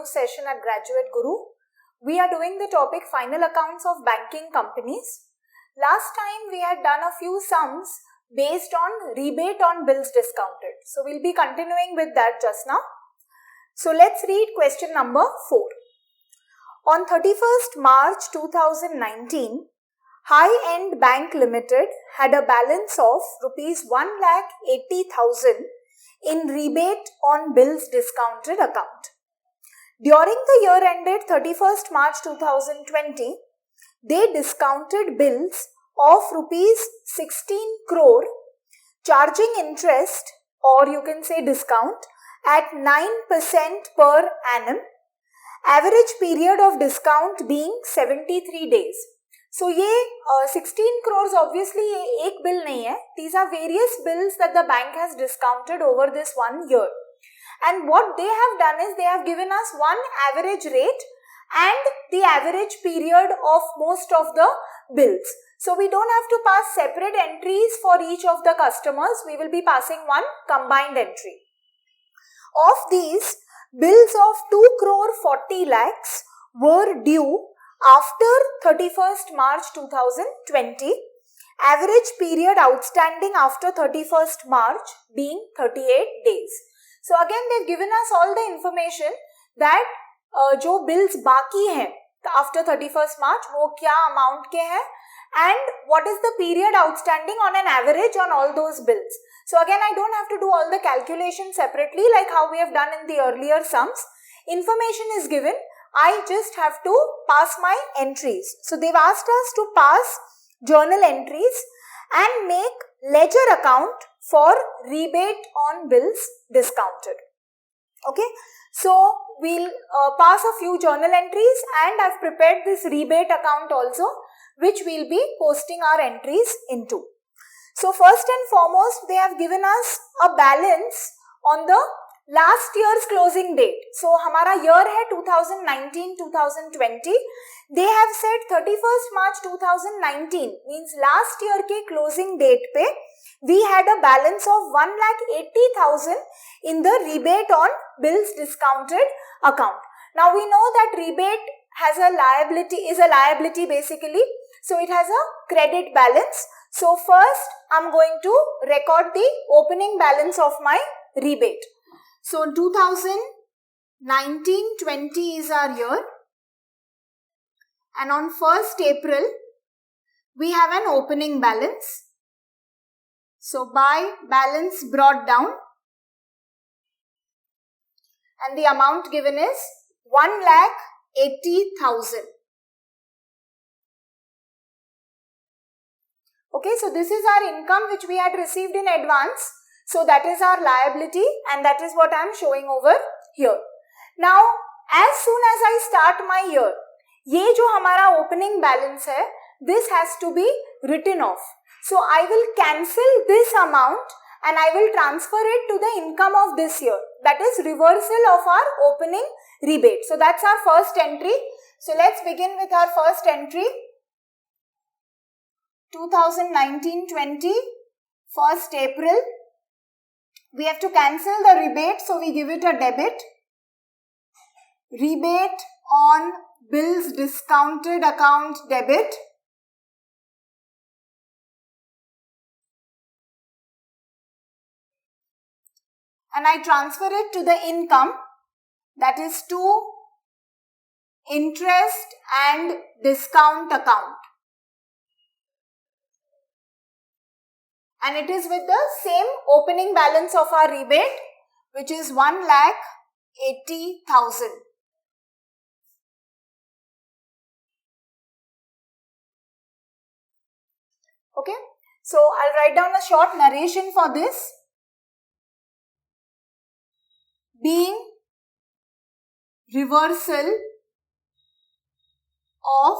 new session at Graduate Guru. We are doing the topic final accounts of banking companies. Last time we had done a few sums based on rebate on bills discounted. So we'll be continuing with that just now. So let's read question number 4. On 31st March 2019, High End Bank Limited had a balance of rupees 1,80,000 in rebate on bills discounted account. During the year ended 31st March 2020, they discounted bills of rupees 16 crore, charging interest, or you can say discount, at 9% per annum, average period of discount being 73 days. So ये 16 crores obviously ये एक bill नहीं है. These are various bills that the bank has discounted over this 1 year. And what they have done is they have given us one average rate and the average period of most of the bills. So we don't have to pass separate entries for each of the customers. We will be passing one combined entry. Of these, bills of 2 crore 40 lakhs were due after 31st March 2020, average period outstanding after 31st March being 38 days. So again they've given us all the information that जो bills बाकी हैं after 31st March वो क्या amount के हैं and what is the period outstanding on an average on all those bills. So again I don't have to do all the calculations separately like how we have done in the earlier sums. Information is given. I just have to pass my entries. So they've asked us to pass journal entries and make ledger account for rebate on bills discounted. Okay, so we'll pass a few journal entries and I've prepared this rebate account also, which we'll be posting our entries into. So first and foremost, they have given us a balance on the last year's closing date. So हमारा year है 2019-2020. They have said 31st March 2019 means last year के closing date पे we had a balance of 1,80,000 in the rebate on bills discounted account. Now we know that rebate has a liability basically. So it has a credit balance. So first I'm going to record the opening balance of my rebate. So 2019-20 is our year, and on 1st April we have an opening balance. So by balance brought down, and the amount given is 1,80,000. Okay, so this is our income which we had received in advance. So that is our liability and that is what I am showing over here. Now, as soon as I start my year, ये जो हमारा opening balance है, this has to be written off. So I will cancel this amount and I will transfer it to the income of this year. That is reversal of our opening rebate. So that's our first entry. So let's begin with our first entry. 2019-20, 1st April. We have to cancel the rebate, so we give it a debit. Rebate on bills discounted account debit. And I transfer it to the income, that is to interest and discount account. And it is with the same opening balance of our rebate, which is 1,80,000. Okay, so I'll write down a short narration for this. Being reversal of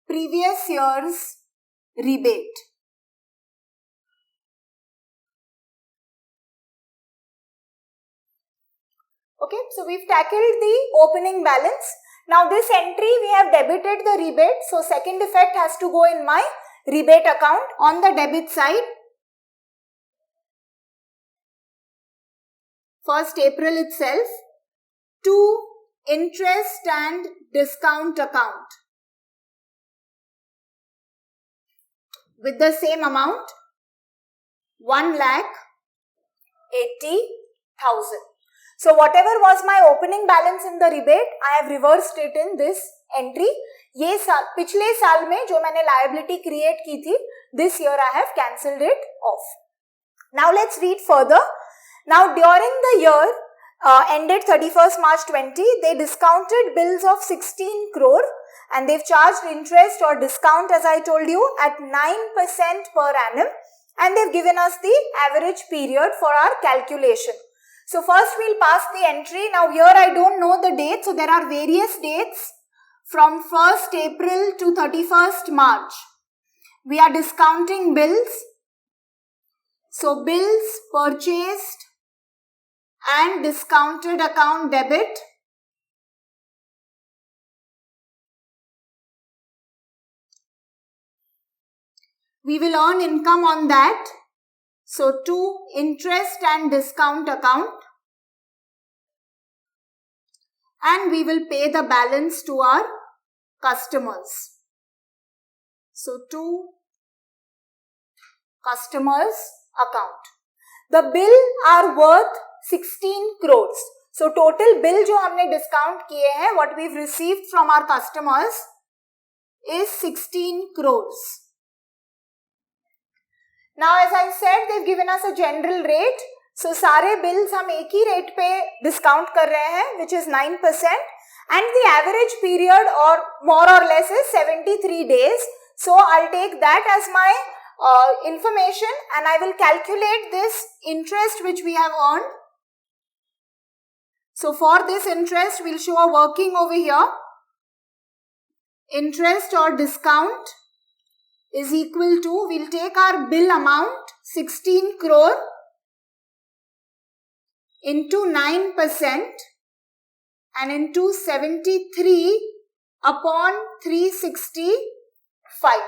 previous year's rebate. Okay, so we've tackled the opening balance. Now this entry we have debited the rebate, so second effect has to go in my rebate account. On the debit side, 1st April itself, to interest and discount account with the same amount, 1,80,000. So whatever was my opening balance in the rebate, I have reversed it in this entry. ये साल पिछले साल में जो मैंने liability create की थी, this year I have cancelled it off. Now let's read further. Now during the year ended 31st March 20, they discounted bills of 16 crore and they've charged interest or discount, as I told you, at 9% per annum, and they've given us the average period for our calculation. So first we'll pass the entry. Now here I don't know the date, so there are various dates from 1st April to 31st March. We are discounting bills. So bills purchased and discounted account debit. We will earn income on that. So to interest and discount account, and we will pay the balance to our customers. So to customers account. The bill are worth 16 crores. So total bill जो हमने discount किए हैं, what we've received from our customers is 16 crores. Now as I said, they've given us a general rate. So सारे bills हम एक ही rate पे discount कर रहे हैं, which is 9%, and the average period or more or less is 73 days. So I'll take that as my information and I will calculate this interest which we have earned. So for this interest, we'll show a working over here. Interest or discount is equal to, we'll take our bill amount 16 crore into 9% and into 73 upon 365.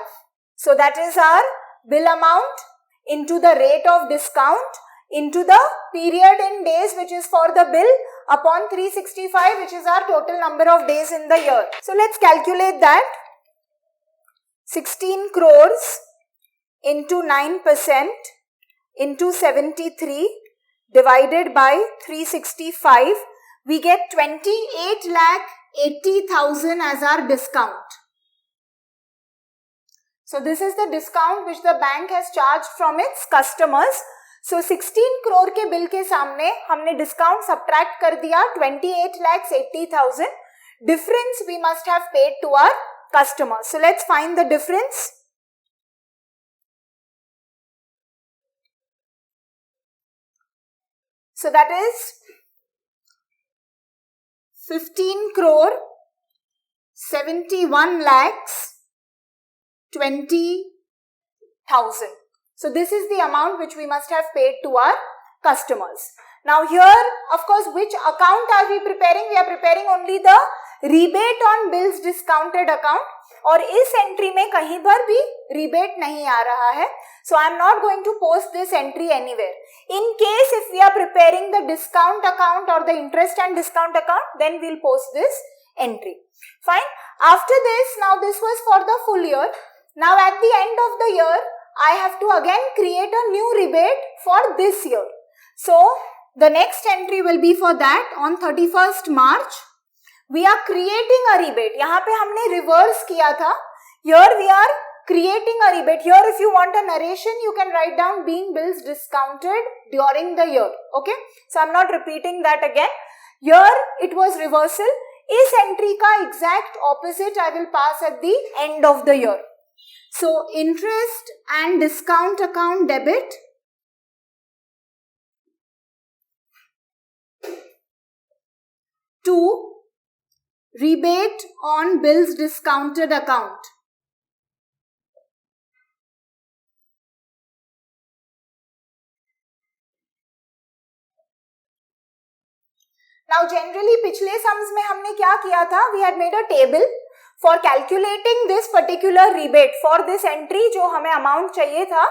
So that is our bill amount into the rate of discount into the period in days which is for the bill upon 365, which is our total number of days in the year. So let's calculate that. 16 crores into 9% into 73 divided by 365, we get 28,80,000 as our discount. So this is the discount which the bank has charged from its customers. So 16 crore के bill के सामने हमने discount subtract कर दिया 28,80,000. Difference we must have paid to our customers. So let's find the difference. So that is 15 crore 71 lakhs 20,000. So this is the amount which we must have paid to our customers. Now here, of course, which account are we preparing? We are preparing only the rebate on bills discounted account. और इस entry में कहीं पर भी rebate नहीं आ रहा है. So I am not going to post this entry anywhere. In case if we are preparing the discount account or the interest and discount account, then we'll post this entry. Fine. After this, now this was for the full year. Now at the end of the year, I have to again create a new rebate for this year. So the next entry will be for that on 31st March. We are creating a rebate. यहाँ पे हमने reverse किया था. Here we are creating a rebate. Here if you want a narration, you can write down being bills discounted during the year. Okay. So I'm not repeating that again. Here it was reversal. इस entry का exact opposite I will pass at the end of the year. So interest and discount account debit to rebate on bills discounted account. Now generally पिछले sums में हमने क्या किया था? We had made a table for calculating this particular rebate for this entry जो हमें amount चाहिए था.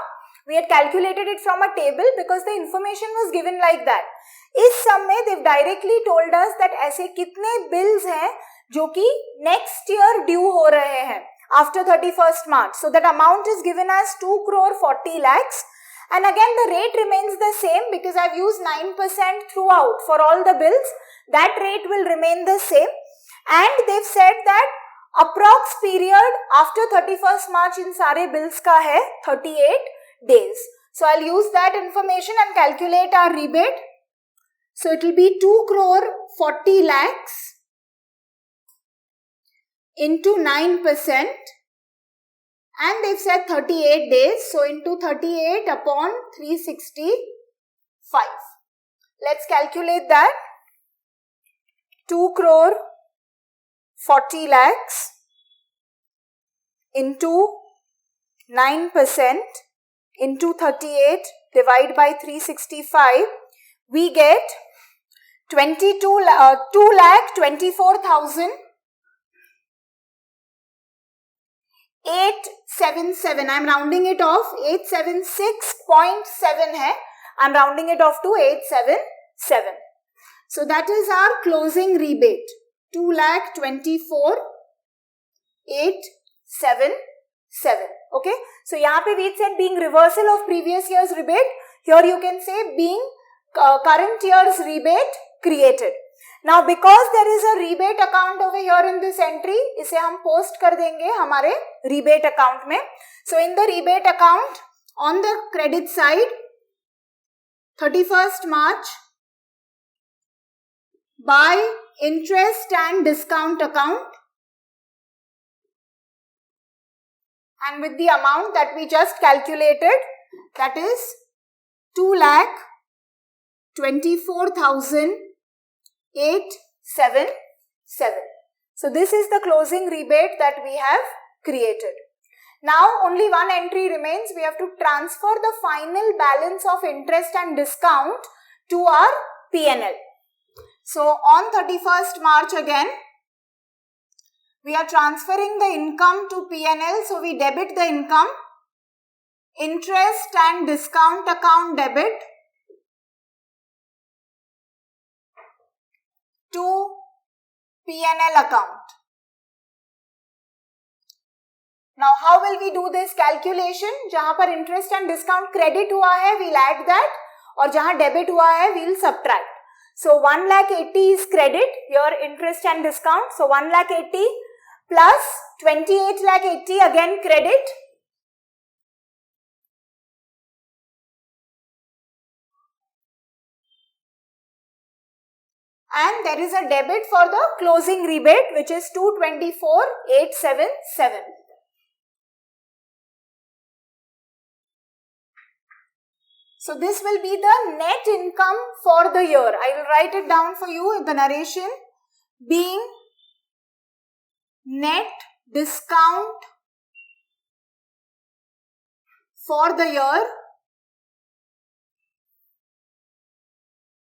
We had calculated it from a table because the information was given like that. इस सम में they've directly told us that ऐसे कितने bills हैं जो कि next year due हो रहे हैं after 31st March. So that amount is given as 2 crore 40 lakhs. And again the rate remains the same because I've used 9% throughout for all the bills. That rate will remain the same. And they've said that approx period after 31st March in सारे bills का है 38 days. So I'll use that information and calculate our rebate. So it will be 2 crore 40 lakhs into 9%, and they've said 38 days, so into 38 upon 365. Let's calculate that. 2 crore 40 lakhs into 9% into 38 divided by 365, we get 2,24,877. I'm rounding it off. 876.7 hai. I'm rounding it off to 877. So that is our closing rebate. 2,24,877. Okay. So यहाँ पे we said being reversal of previous year's rebate. Here you can say being current year's rebate created. Now because there is a rebate account over here in this entry, इसे हम post कर देंगे हमारे rebate account में. So in the rebate account, on the credit side, 31st March, by interest and discount account, and with the amount that we just calculated, that is 2,24,877. So this is the closing rebate that we have created. Now only one entry remains. We have to transfer the final balance of interest and discount to our P&L. So on 31st March again, we are transferring the income to P&L. So we debit the income, interest and discount account debit to P&L account. Now how will we do this calculation? जहाँ पर interest and discount credit हुआ है, we'll add that, और जहाँ debit हुआ है, we'll subtract. So 1,80,000 is credit, your interest and discount. So 1,80,000 plus 28,80,000 again credit. And there is a debit for the closing rebate, which is 224,877. So this will be the net income for the year. I will write it down for you in the narration. Being net discount for the year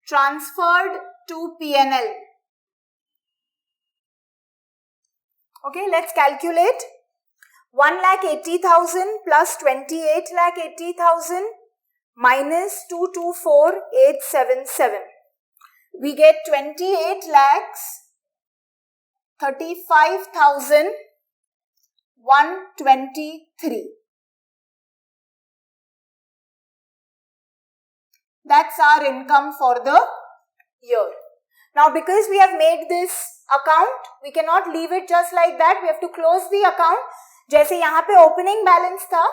transferred to P&L. Okay, let's calculate. 1,80,000 plus 28,80,000 minus 224,877. We get 28,35,123. That's our income for the year. Now because we have made this account, we cannot leave it just like that. We have to close the account. जैसे यहाँ पे opening balance था,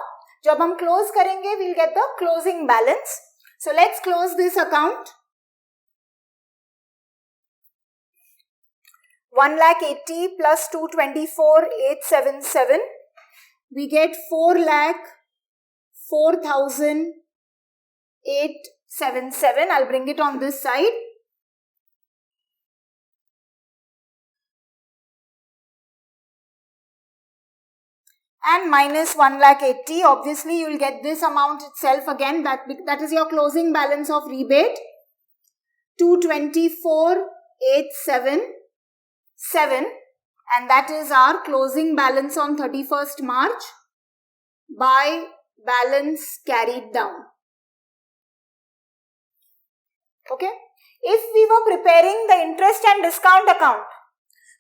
जब हम close करेंगे, we'll get the closing balance. So let's close this account. 1,80,000 plus 224,877. We get 4,04,877. I'll bring it on this side. And minus 1,80,000. Obviously, you will get this amount itself again. That is your closing balance of rebate. 224,877. And that is our closing balance on 31st March by balance carried down. Okay. if we were preparing the interest and discount account,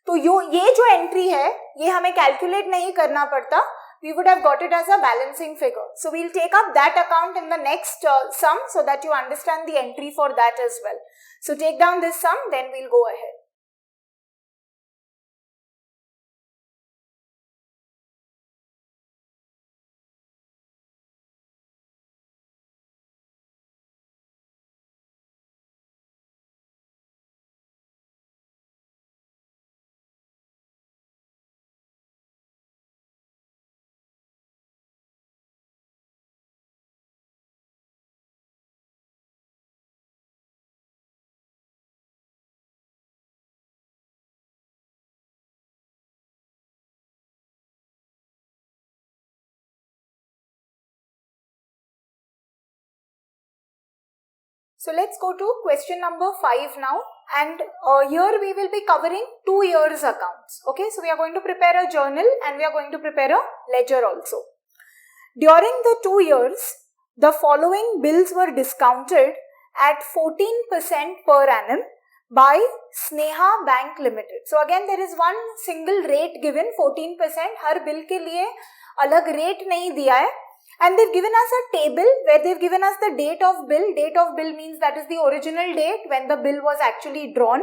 तो ये जो entry है ये हमें calculate नहीं करना पड़ता. We would have got it as a balancing figure. So we'll take up that account in the next sum so that you understand the entry for that as well. So take down this sum, then we'll go ahead. So let's go to question number 5 now, and here we will be covering 2 years accounts. Okay, so we are going to prepare a journal and we are going to prepare a ledger also. During the 2 years, the following bills were discounted at 14% per annum by Sneha Bank Limited. So again there is one single rate given, 14%. Her bill के लिए अलग rate नहीं दिया है. And they've given us a table where they've given us the date of bill. Date of bill means that is the original date when the bill was actually drawn.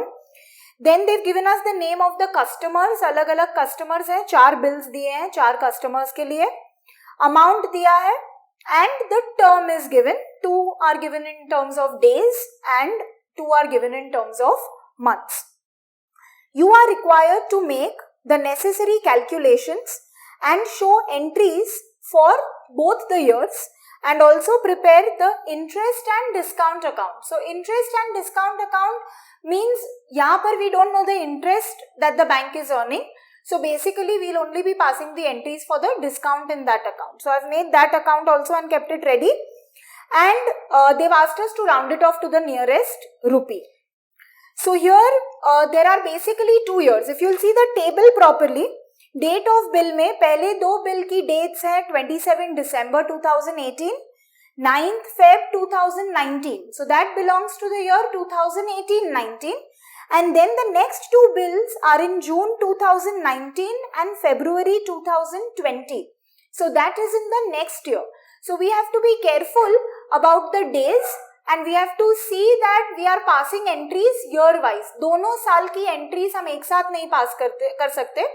Then they've given us the name of the customers. अलग अलग customers हैं, 4 bills दिए हैं 4 customers के लिए. Amount दिया है and the term is given. 2 are given in terms of days and 2 are given in terms of months. You are required to make the necessary calculations and show entries for both the years and also prepare the interest and discount account. So interest and discount account means यहाँ पर we don't know the interest that the bank is earning. So basically we'll only be passing the entries for the discount in that account. So I've made that account also and kept it ready. And they've asked us to round it off to the nearest rupee. So here there are basically 2 years. If you'll see the table properly, date of bill में पहले 2 bill की dates हैं 27 दिसंबर 2018, 9th Feb 2019. So that belongs to the year 2018-19. And then the next 2 bills are in June 2019 and February 2020. So that is in the next year. So we have to be careful about the days and we have to see that we are passing entries year wise. दोनों साल की entries हम एक साथ नहीं pass कर सकते.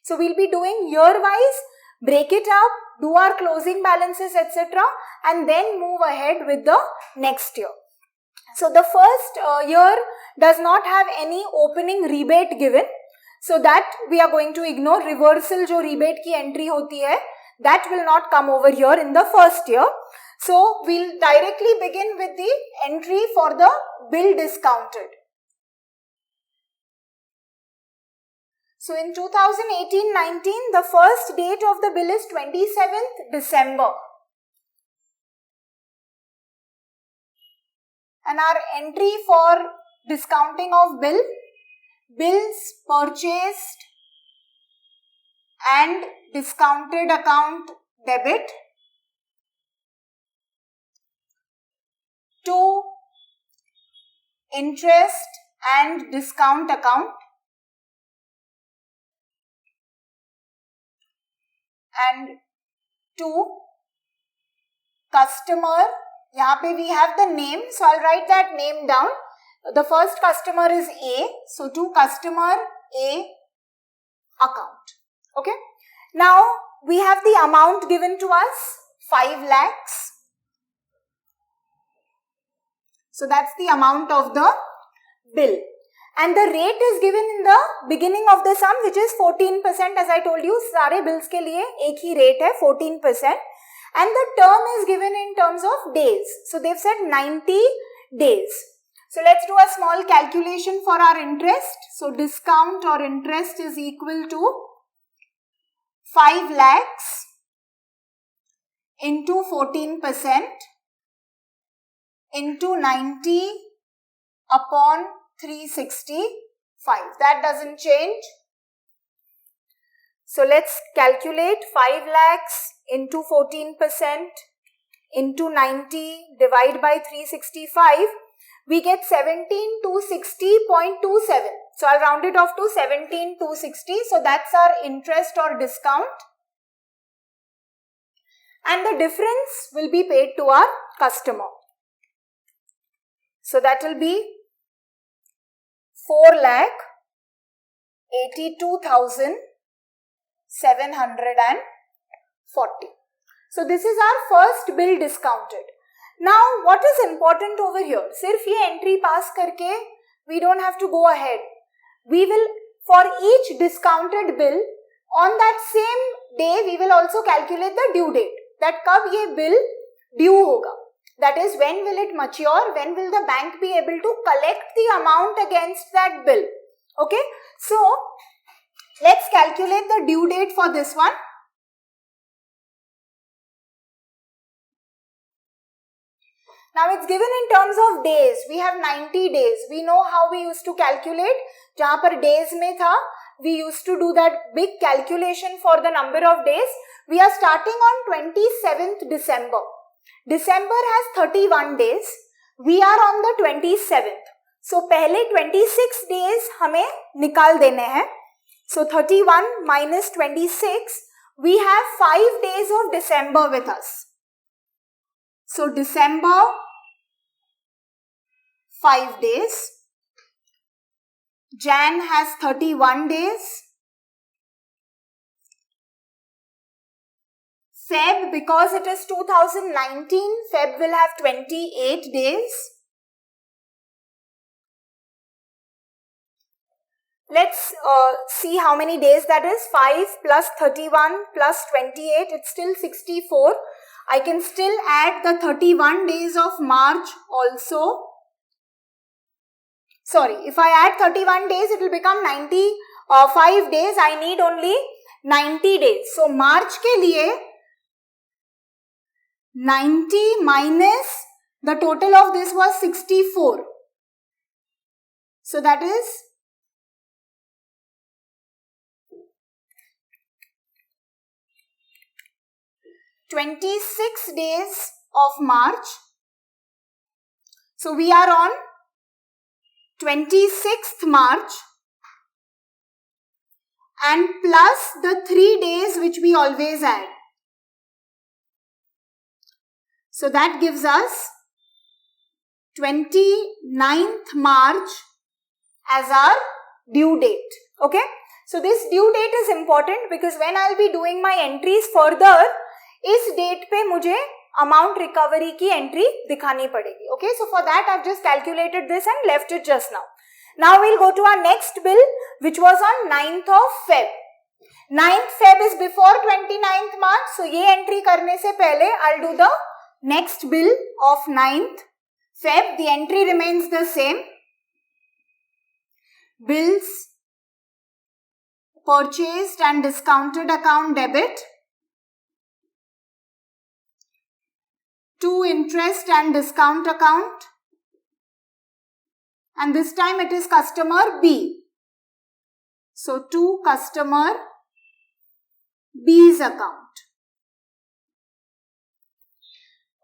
So we'll be doing year wise, break it up, do our closing balances, etc. and then move ahead with the next year. So the first year does not have any opening rebate given. So that we are going to ignore. Reversal जो rebate की entry होती है, that will not come over here in the first year. So we'll directly begin with the entry for the bill discounted. So in 2018-19, the first date of the bill is 27th December. And our entry for discounting of bill, bills purchased and discounted account debit to interest and discount account and to customer. यहाँ पे we have the name, so I'll write that name down. The first customer is A, so to customer A account. Okay. Now we have the amount given to us, 5 lakhs. So that's the amount of the bill. And the rate is given in the beginning of the sum, which is 14%. As I told you, सारे bills के लिए एक ही rate है 14%. And the term is given in terms of days. So they've said 90 days. So let's do a small calculation for our interest. So discount or interest is equal to 5 lakhs into 14% into 90 upon 365. That doesn't change. So let's calculate 5 lakhs into 14% into 90 divide by 365. we get 17,260.27. So I'll round it off to 17,260. So that's our interest or discount. And the difference will be paid to our customer. So that will be 4,82,740. So this is our first bill discounted. Now what is important over here? Sirf ye entry pass karke we don't have to go ahead. We will, for each discounted bill, on that same day we will also calculate the due date. That kab ye bill due hoga. That is, when will it mature? When will the bank be able to collect the amount against that bill? Okay. So let's calculate the due date for this one. Now it's given in terms of days. We have 90 days. We know how we used to calculate. Jahan par days mein tha, we used to do that big calculation for the number of days. We are starting on 27th December. December has 31 days. We are on the 27th. So pehle 26 days hame nikal dene hain. So 31 minus 26, we have 5 days of December with us. So December, 5 days. Jan has 31 days. Feb, because it is 2019, Feb will have 28 days. Let's see how many days that is. 5 plus 31 plus 28, it's still 64. I can still add the 31 days of March also. Sorry, if I add 31 days, it will become 95 days. I need only 90 days. So March ke liye 90 minus the total of this was 64. So that is 26 days of March. So we are on 26th March and plus the 3 days which we always add. So that gives us 29th March as our due date. Okay. So this due date is important because when I'll be doing my entries further, इस date पे मुझे amount recovery की entry दिखानी पड़ेगी. Okay. So for that I've just calculated this and left it just now. Now we'll go to our next bill which was on 9th of Feb. 9th Feb is before 29th March. So ये entry करने से पहले I'll do the next bill of 9th Feb. The entry remains the same. Bills purchased and discounted account debit to interest and discount account, and this time it is customer B. So to customer B's account.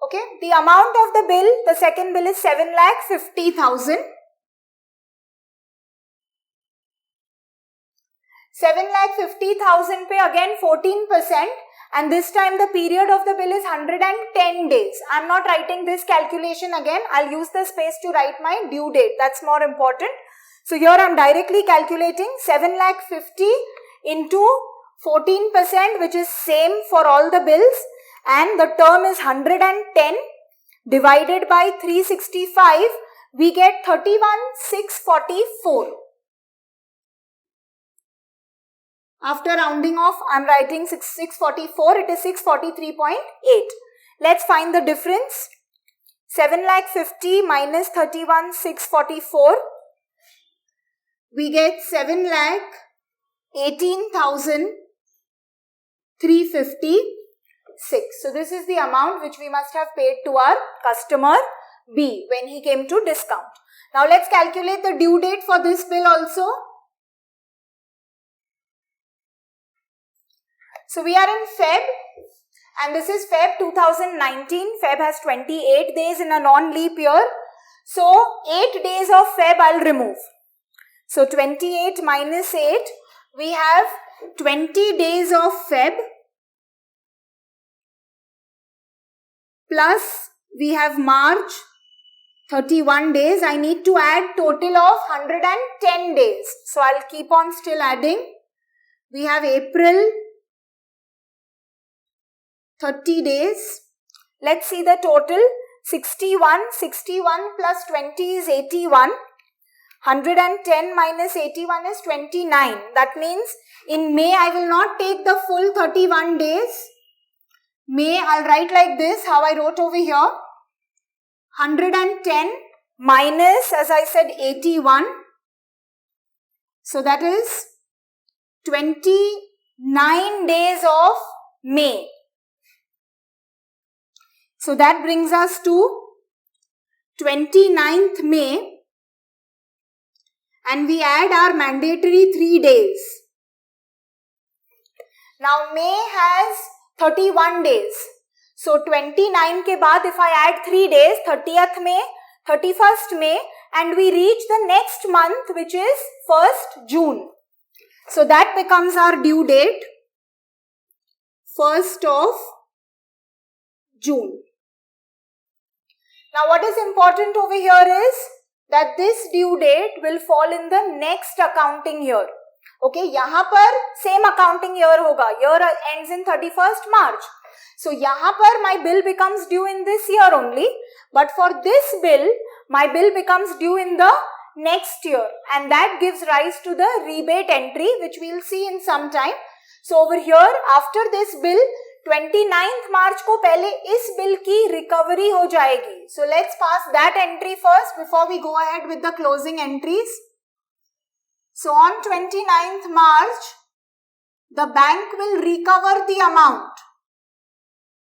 Okay, the amount of the bill, the second bill is 7,50,000. 7,50,000 pe again 14%, and this time the period of the bill is 110 days. I am not writing this calculation again. I'll use the space to write my due date. That's more important. So here I am directly calculating 7,50,000 into 14%, which is same for all the bills, and the term is 110 divided by 365. We get 31,644. After rounding off, I am writing 644, it is 643.8. Let's find the difference. 7,50,000 minus 31,644. We get 7,18,356. So this is the amount which we must have paid to our customer B when he came to discount. Now let's calculate the due date for this bill also. So we are in Feb, and this is Feb 2019. Feb has 28 days in a non-leap year. So 8 days of Feb I'll remove. So 28 minus 8, we have 20 days of Feb plus we have March, 31 days. I need to add total of 110 days. So I'll keep on still adding. We have April, 30 days. Let's see the total. 61 plus 20 is 81. 110 minus 81 is 29. That means in May I will not take the full 31 days. May I'll write like this, how I wrote over here. 110 minus, as I said, 81. So that is 29 days of May. So that brings us to 29th May, and we add our mandatory 3 days. Now May has 31 days. So 29 के बाद if I add 3 days, 30th May, 31st May, and we reach the next month, which is 1st June. So that becomes our due date, 1st of June. Now what is important over here is that this due date will fall in the next accounting year. Okay, यहाँ पर same accounting year होगा. Year ends in 31st March. So यहाँ पर my bill becomes due in this year only. But for this bill, my bill becomes due in the next year. And that gives rise to the rebate entry, which we will see in some time. So over here, after this bill, 29th March को पहले इस bill की recovery हो जाएगी. So let's pass that entry first before we go ahead with the closing entries. So on 29th March, the bank will recover the amount.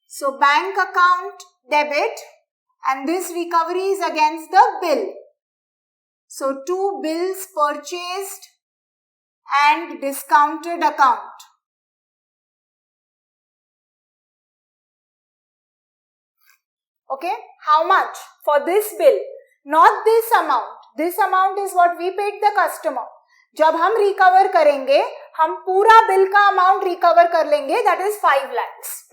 So bank account debit, and this recovery is against the bill. So 2 bills purchased and discounted account. Okay, how much for this bill? Not this amount. This amount is what we paid the customer. जब हम recover करेंगे, हम पूरा bill का amount recover कर लेंगे, that is 5 lakhs.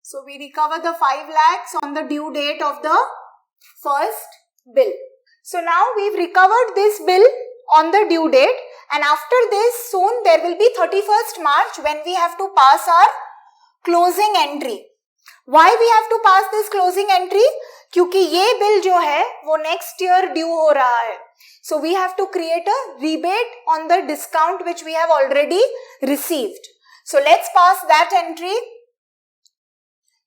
So we recover the 5 lakhs on the due date of the first bill. So now we've recovered this bill on the due date, and after this soon there will be 31st March when we have to pass our closing entry. Why we have to pass this closing entry? क्योंकि ये bill जो है वो next year due हो रहा है. So we have to create a rebate on the discount which we have already received. So let's pass that entry.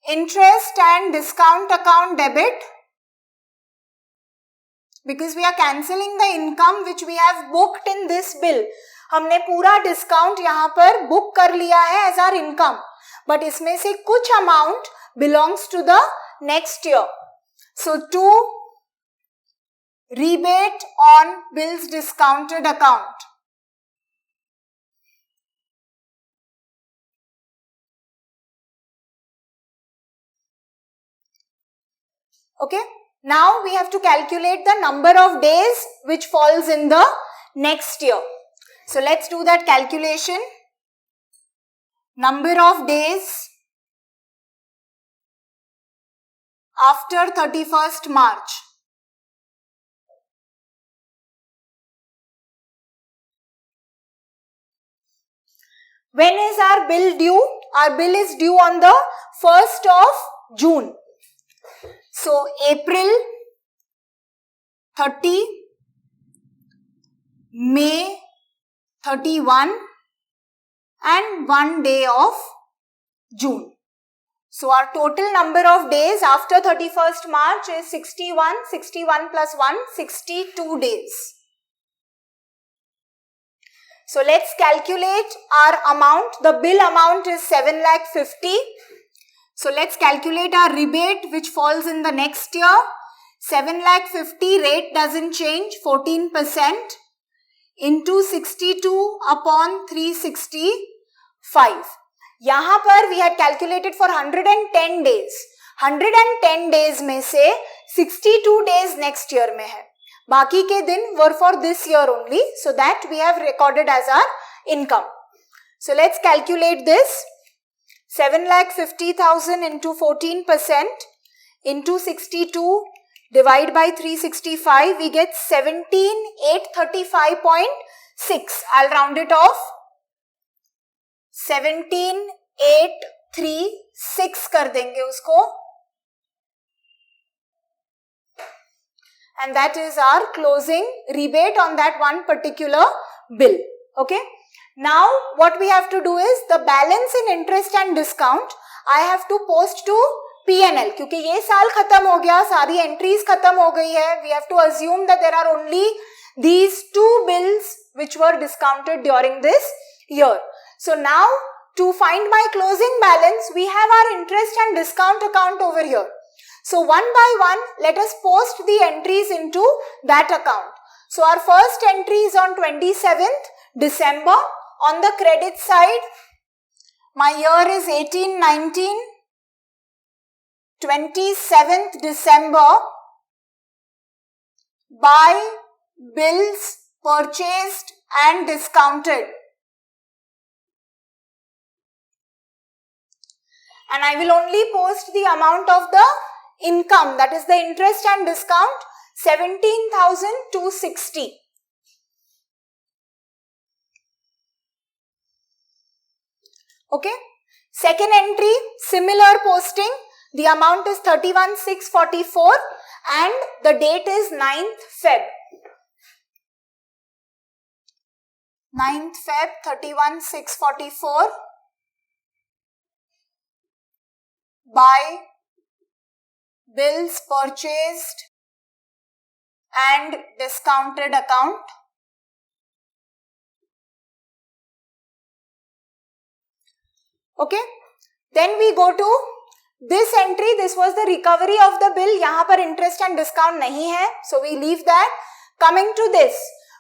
Interest and discount account debit, because we are cancelling the income which we have booked in this bill. हमने पूरा discount यहाँ पर book कर लिया है as our income, but इसमें से कुछ amount belongs to the next year. So to rebate on bills discounted account. Okay, now we have to calculate the number of days which falls in the next year. So let's do that calculation. Number of days after 31st March. When is our bill due? Our bill is due on the 1st of June. So April 30, May 31 and 1 day of June. So our total number of days after 31st March is 61, 61 plus 1, 62 days. So let's calculate our amount. The bill amount is 7,50,000. So let's calculate our rebate which falls in the next year. 7,50,000 rate doesn't change, 14% into 62 upon 365. यहाँ पर we had calculated for 110 days. 110 days में से 62 days next year में है. बाकी के दिन were for this year only, so that we have recorded as our income. So let's calculate this. 7,50,000 into 14% into 62 divide by 365, we get 17,835.6. I'll round it off. 17,836 कर देंगे उसको. And that is our closing rebate on that one particular bill. Okay. Now what we have to do is the balance in interest and discount I have to post to P&L. क्योंकि ये साल खत्म हो गया, सारी entries खत्म हो गई है. We have to assume that there are only these two bills which were discounted during this year. So now to find my closing balance, we have our interest and discount account over here. So one by one, let us post the entries into that account. So our first entry is on 27th December. On the credit side, my year is 18-19. 27th December, buy bills purchased and discounted. And I will only post the amount of the income, that is the interest and discount, 17,260. Okay. Second entry, similar posting. The amount is 31,644 and the date is 9th Feb. 9th Feb, 31,644. Buy bills purchased and discounted account. Okay. Then we go to this entry. This was the recovery of the bill. यहाँ पर interest and discount नहीं है. So we leave that. Coming to this,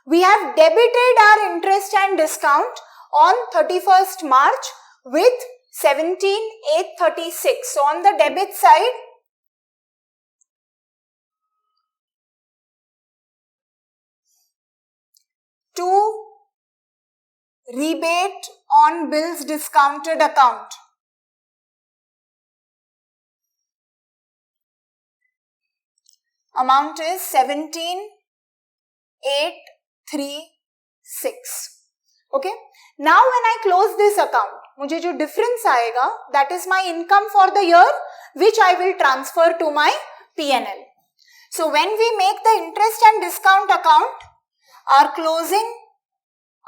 we have debited our interest and discount on 31st March with 17,836. So on the debit side, to rebate on bills discounted account, amount is 17,836. Okay. Now when I close this account, मुझे जो difference आएगा, that is my income for the year, which I will transfer to my P&L. So when we make the interest and discount account, our closing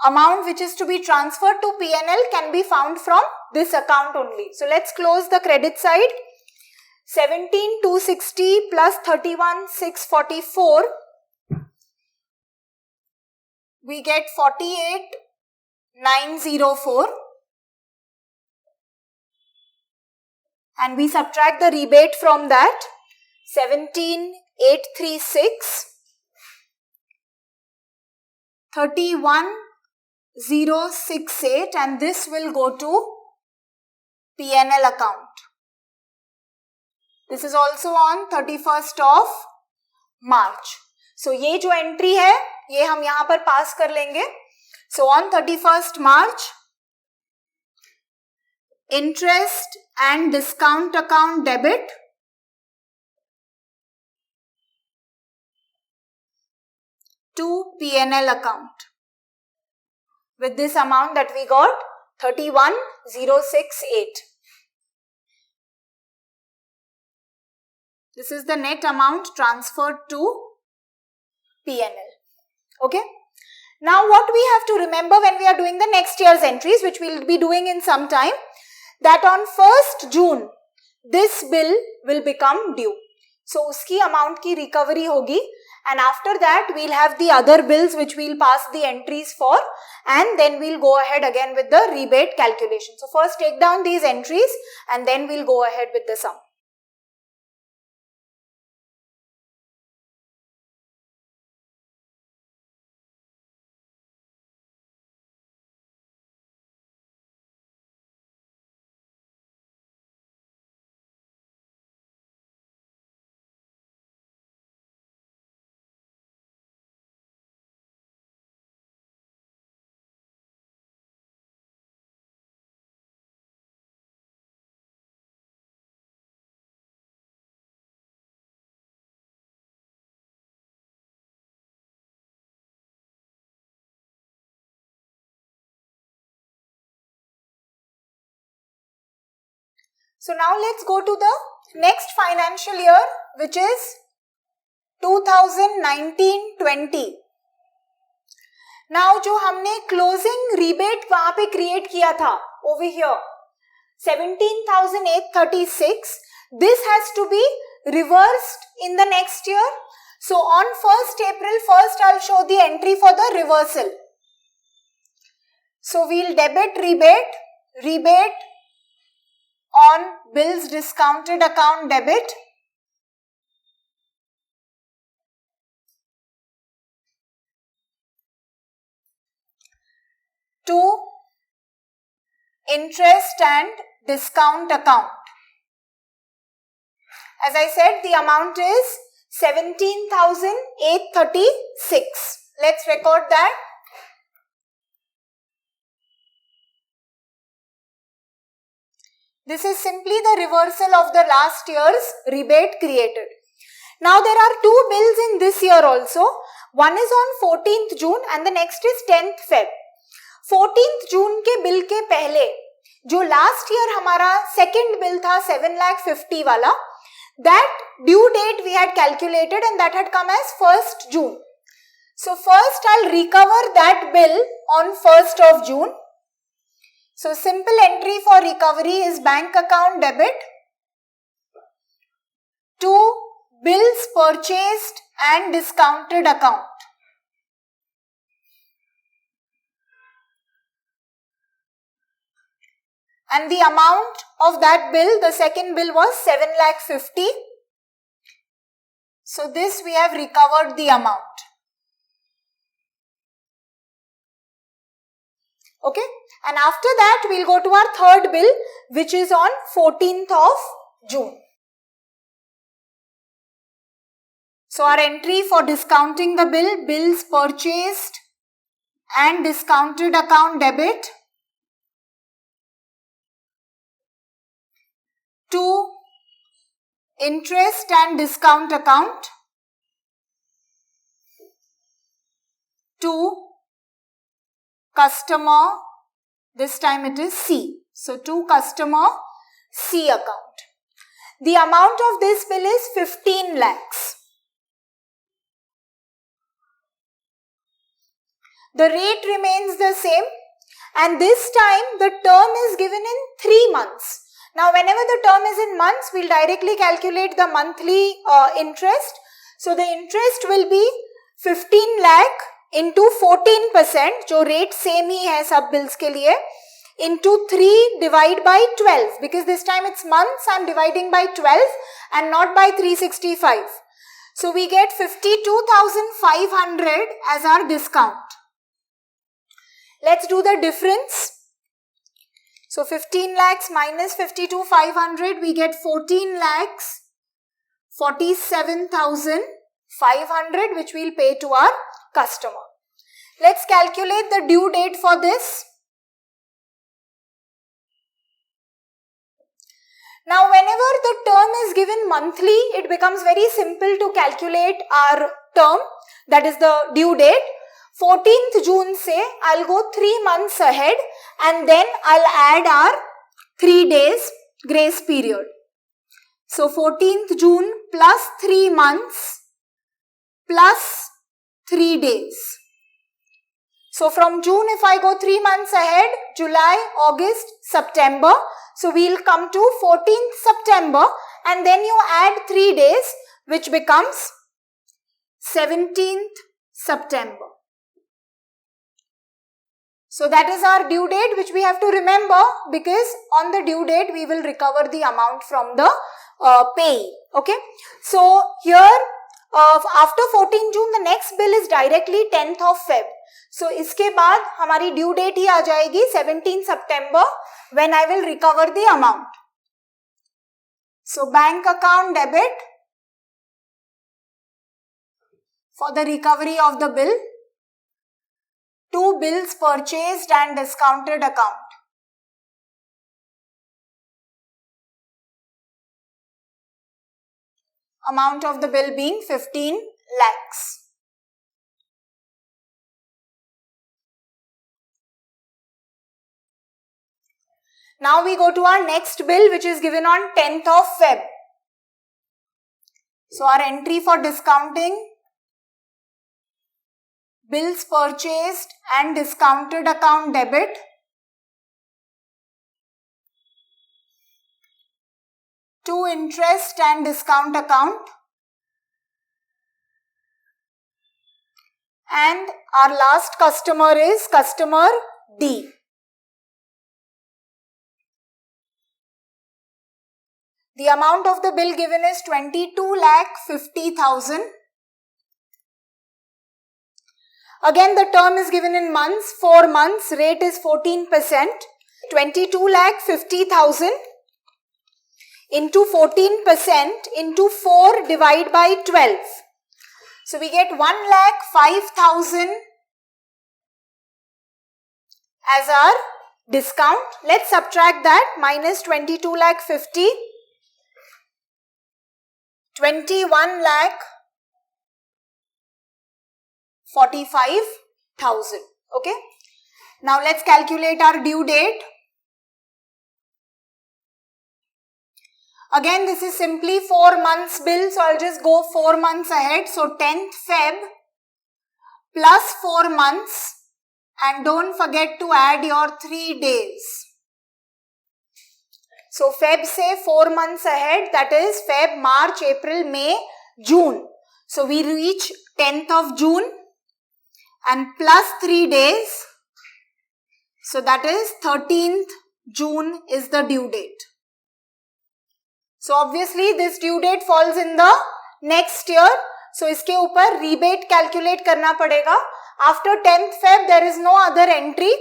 amount which is to be transferred to P&L can be found from this account only. So let's close the credit side. 17,260 plus 31,644. We get 48,904. And we subtract the rebate from that. 17,836. 31,068, and this will go to P&L account. This is also on 31st of March. So ये जो entry है, ये हम यहाँ पर pass कर लेंगे. So on 31st March, interest and discount account debit, to P&L account with this amount that we got, 31,068. This is the net amount transferred to P&L. Okay. Now what we have to remember when we are doing the next year's entries, which we will be doing in some time, that on 1st June, this bill will become due. So uski amount ki recovery hogi. And after that, we'll have the other bills which we'll pass the entries for, and then we'll go ahead again with the rebate calculation. So first take down these entries and then we'll go ahead with the sum. So now let's go to the next financial year, which is 2019-20. Now जो हमने closing rebate वहां पे create किया था over here 17,836, this has to be reversed in the next year. So on 1st April, first I'll show the entry for the reversal. So we'll debit rebate on bills discounted account debit. To interest and discount account. As I said, the amount is 17,836. Let's record that. This is simply the reversal of the last year's rebate created. Now there are two bills in this year also. One is on 14th June and the next is 10th Feb. 14th June के bill के पहले जो last year हमारा second bill था 7,50,000 वाला, that due date we had calculated and that had come as 1st June. So first I'll recover that bill on 1st of June. So simple entry for recovery is bank account debit to bills purchased and discounted account. And the amount of that bill, the second bill was 7,50,000. So this we have recovered the amount. Okay. And after that we'll go to our third bill, which is on 14th of June. So our entry for discounting the bill, bills purchased and discounted account debit to interest and discount account to customer, this time it is C. So to customer C account. The amount of this bill is 15 lakhs. The rate remains the same and this time the term is given in 3 months. Now whenever the term is in months, we'll directly calculate the monthly interest. So the interest will be 15 lakh into 14%, जो rate same ही है सब bills के लिए, into 3 divide by 12, because this time it's months, I'm dividing by 12 and not by 365. So we get 52,500 as our discount. Let's do the difference. So 15 lakhs minus 52,500, we get 14 lakhs 47,500, which we'll pay to our customer. Let's calculate the due date for this. Now whenever the term is given monthly, it becomes very simple to calculate our term, that is the due date. 14th June say I'll go 3 months ahead and then I'll add our 3 days grace period. So 14th June plus 3 months plus 3 days. So from June, if I go 3 months ahead, July, August, September. So we'll come to 14th September and then you add 3 days, which becomes 17th September. So that is our due date, which we have to remember, because on the due date we will recover the amount from the payee. Okay. So here after 14 June, the next bill is directly 10th of Feb. So इसके बाद हमारी due date ही आ जाएगी 17 September, when I will recover the amount. So bank account debit for the recovery of the bill to bills purchased and discounted account. Amount of the bill being 15 lakhs. Now we go to our next bill, which is given on 10th of Feb. So our entry for discounting, bills purchased and discounted account debit. To interest and discount account. And our last customer is customer D. The amount of the bill given is 22,50,000. Again, the term is given in months, 4 months, rate is 14%. 22,50,000 into 14% into 4 divided by 12. So we get 1,05,000 as our discount. Let's subtract that, minus 22,50,000. 21,45,000. Okay. Now let's calculate our due date. Again, this is simply 4 months bill, so I'll just go 4 months ahead. So 10th Feb plus 4 months, and don't forget to add your 3 days. So Feb say 4 months ahead, that is Feb, March, April, May, June. So we reach 10th of June and plus 3 days. So that is 13th June is the due date. So obviously this due date falls in the next year. So इसके ऊपर rebate calculate करना पड़ेगा. After 10th Feb there is no other entry.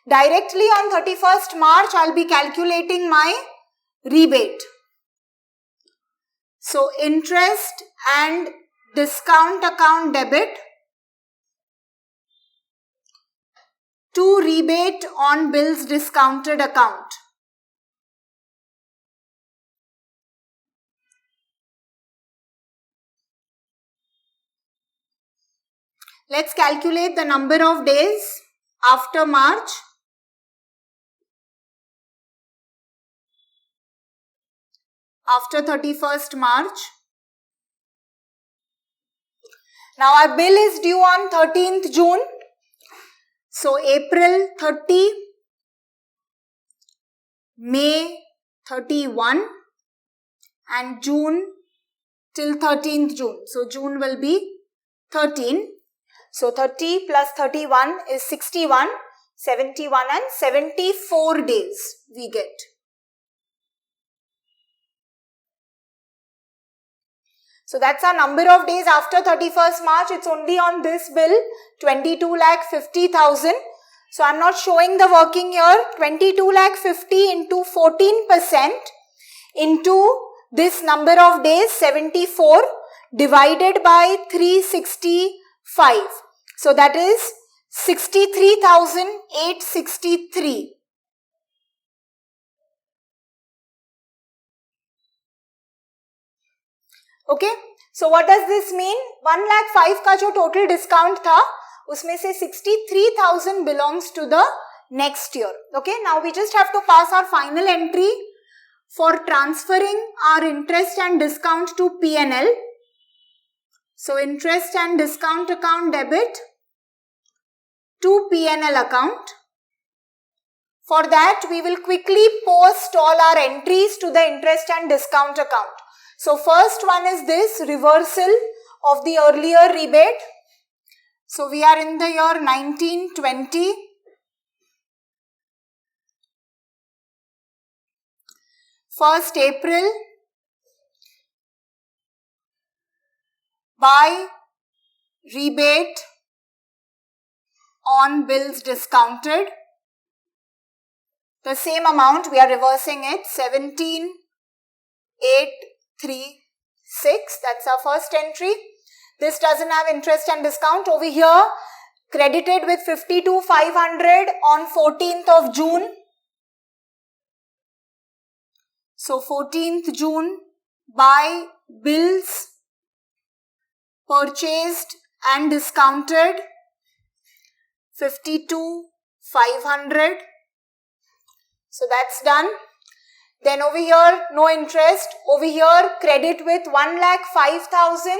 Directly on 31st March I'll be calculating my rebate. So interest and discount account debit to rebate on bills discounted account. Let's calculate the number of days after March. After 31st March. Now our bill is due on 13th June. So April 30, May 31 and June till 13th June. So June will be 13. So 30 plus 31 is 61, 71 and 74 days we get. So that's our number of days after 31st March. It's only on this bill, 22,50,000. So I'm not showing the working year. 22,50,000 into 14% into this number of days, 74, divided by 365. So that is 63,863. Okay, so what does this mean? 1,05,000 का जो total discount था, उसमें से 63,000 belongs to the next year. Okay, now we just have to pass our final entry for transferring our interest and discount to P&L. So interest and discount account debit to P&L account. For that, we will quickly post all our entries to the interest and discount account. So first one is this reversal of the earlier rebate. So we are in the year 1920. First April, by rebate on bills discounted. The same amount, we are reversing it, 17,836. That's our first entry. This doesn't have interest and discount. Over here, credited with 52,500 on 14th of June. So 14th June, by bills purchased and discounted, 52,500. So that's done. Then over here, no interest. Over here, credit with 1,05,000.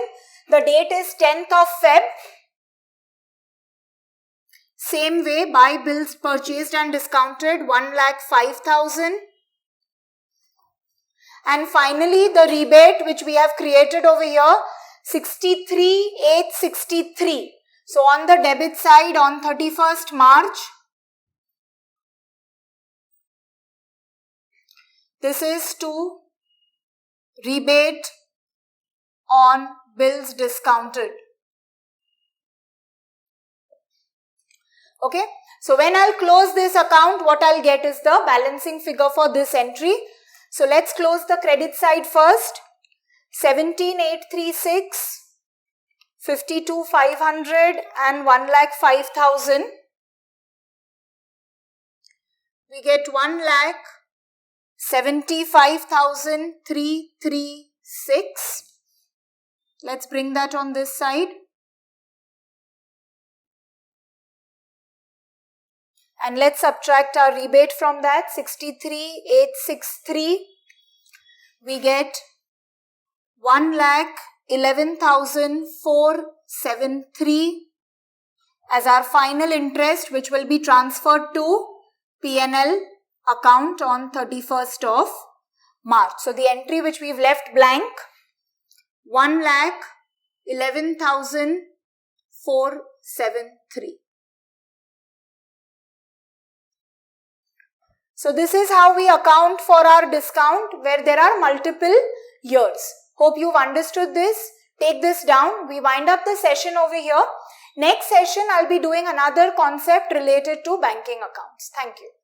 The date is 10th of Feb. Same way, buy bills purchased and discounted, 1,05,000. And finally, the rebate which we have created over here, 63,863. So on the debit side, on 31st March, this is to rebate on bills discounted. Okay, so when I'll close this account, what I'll get is the balancing figure for this entry. So let's close the credit side first. 17,836, 52,500 and 1,05,000. We get 1,75,336. Let's bring that on this side. And let's subtract our rebate from that, 63,863. We get 1,11,473 as our final interest, which will be transferred to P&L account on 31st of March. So the entry which we've left blank, 1,11,473. So this is how we account for our discount where there are multiple years. Hope you've understood this. Take this down. We wind up the session over here. Next session, I'll be doing another concept related to banking accounts. Thank you.